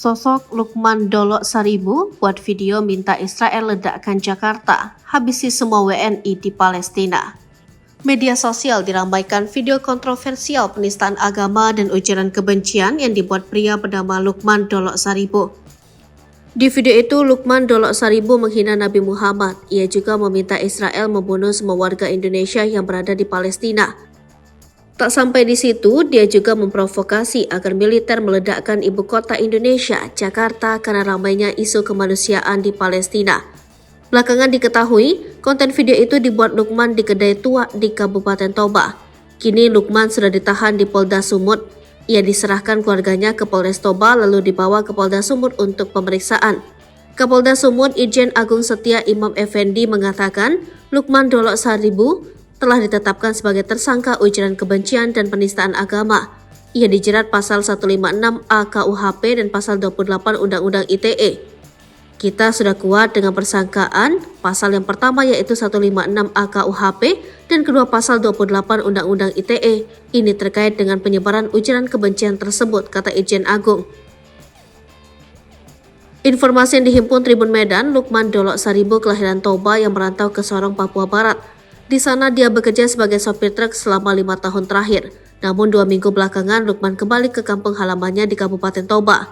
Sosok Lukman Dolok Saribu buat video minta Israel ledakkan Jakarta, habisi semua WNI di Palestina. Media sosial diramaikan video kontroversial penistaan agama dan ujaran kebencian yang dibuat pria bernama Lukman Dolok Saribu. Di video itu, Lukman Dolok Saribu menghina Nabi Muhammad. Ia juga meminta Israel membunuh semua warga Indonesia yang berada di Palestina. Tak sampai di situ, dia juga memprovokasi agar militer meledakkan ibu kota Indonesia, Jakarta, karena ramainya isu kemanusiaan di Palestina. Belakangan diketahui, konten video itu dibuat Lukman di kedai tua di Kabupaten Toba. Kini Lukman sudah ditahan di Polda Sumut. Ia diserahkan keluarganya ke Polres Toba lalu dibawa ke Polda Sumut untuk pemeriksaan. Kapolda Sumut Irjen Agung Setia Imam Effendi mengatakan, Lukman Dolok Saribu telah ditetapkan sebagai tersangka ujaran kebencian dan penistaan agama. Ia dijerat pasal 156A KUHP dan pasal 28 Undang-Undang ITE. Kita sudah kuat dengan persangkaan, pasal yang pertama yaitu 156A KUHP dan kedua pasal 28 Undang-Undang ITE. Ini terkait dengan penyebaran ujaran kebencian tersebut, kata Irjen Agung. Informasi yang dihimpun Tribun Medan, Lukman Dolok Saribu kelahiran Toba yang merantau ke Sorong, Papua Barat. Di sana dia bekerja sebagai sopir truk selama 5 tahun terakhir. Namun 2 minggu belakangan Lukman kembali ke kampung halamannya di Kabupaten Toba.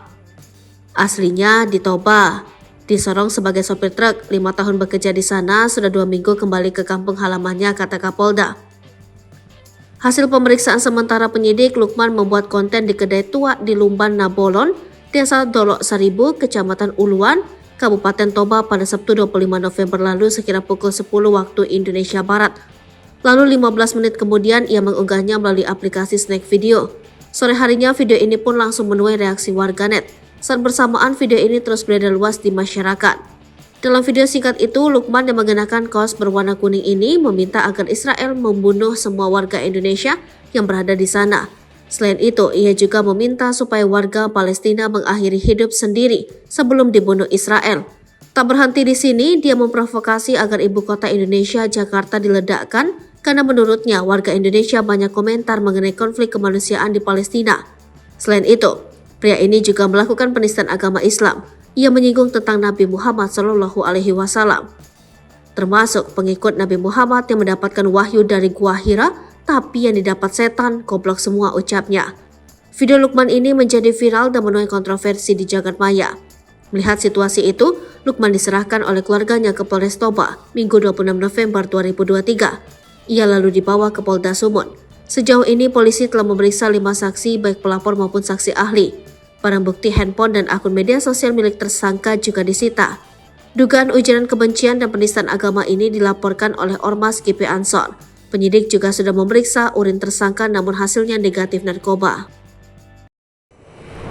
Aslinya di Toba, di Sorong sebagai sopir truk, 5 tahun bekerja di sana, sudah 2 minggu kembali ke kampung halamannya, kata Kapolda. Hasil pemeriksaan sementara penyidik, Lukman membuat konten di kedai tua di Lumban Nabolon, Desa Dolok Saribu, Kecamatan Uluan, Kabupaten Toba pada Sabtu 25 November lalu sekira pukul 10 waktu Indonesia Barat. Lalu 15 menit kemudian ia mengunggahnya melalui aplikasi Snack Video. Sore harinya video ini pun langsung menuai reaksi warganet. Saat bersamaan video ini terus beredar luas di masyarakat. Dalam video singkat itu, Lukman yang mengenakan kaos berwarna kuning ini meminta agar Israel membunuh semua warga Indonesia yang berada di sana. Selain itu, ia juga meminta supaya warga Palestina mengakhiri hidup sendiri sebelum dibunuh Israel. Tak berhenti di sini, dia memprovokasi agar ibu kota Indonesia, Jakarta, diledakkan karena menurutnya warga Indonesia banyak komentar mengenai konflik kemanusiaan di Palestina. Selain itu, pria ini juga melakukan penistaan agama Islam. Ia menyinggung tentang Nabi Muhammad SAW, termasuk pengikut Nabi Muhammad yang mendapatkan wahyu dari Gua Hira, tapi yang didapat setan, goblok semua, ucapnya. Video Lukman ini menjadi viral dan menuai kontroversi di jagat maya. Melihat situasi itu, Lukman diserahkan oleh keluarganya ke Polres Toba, Minggu 26 November 2023. Ia lalu dibawa ke Polda Sumut. Sejauh ini polisi telah memeriksa 5 saksi baik pelapor maupun saksi ahli. Barang bukti handphone dan akun media sosial milik tersangka juga disita. Dugaan ujaran kebencian dan penistaan agama ini dilaporkan oleh Ormas GP Ansor. Penyidik juga sudah memeriksa urin tersangka namun hasilnya negatif narkoba.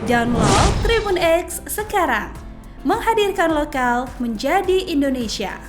Download Tribun X sekarang, menghadirkan lokal menjadi Indonesia.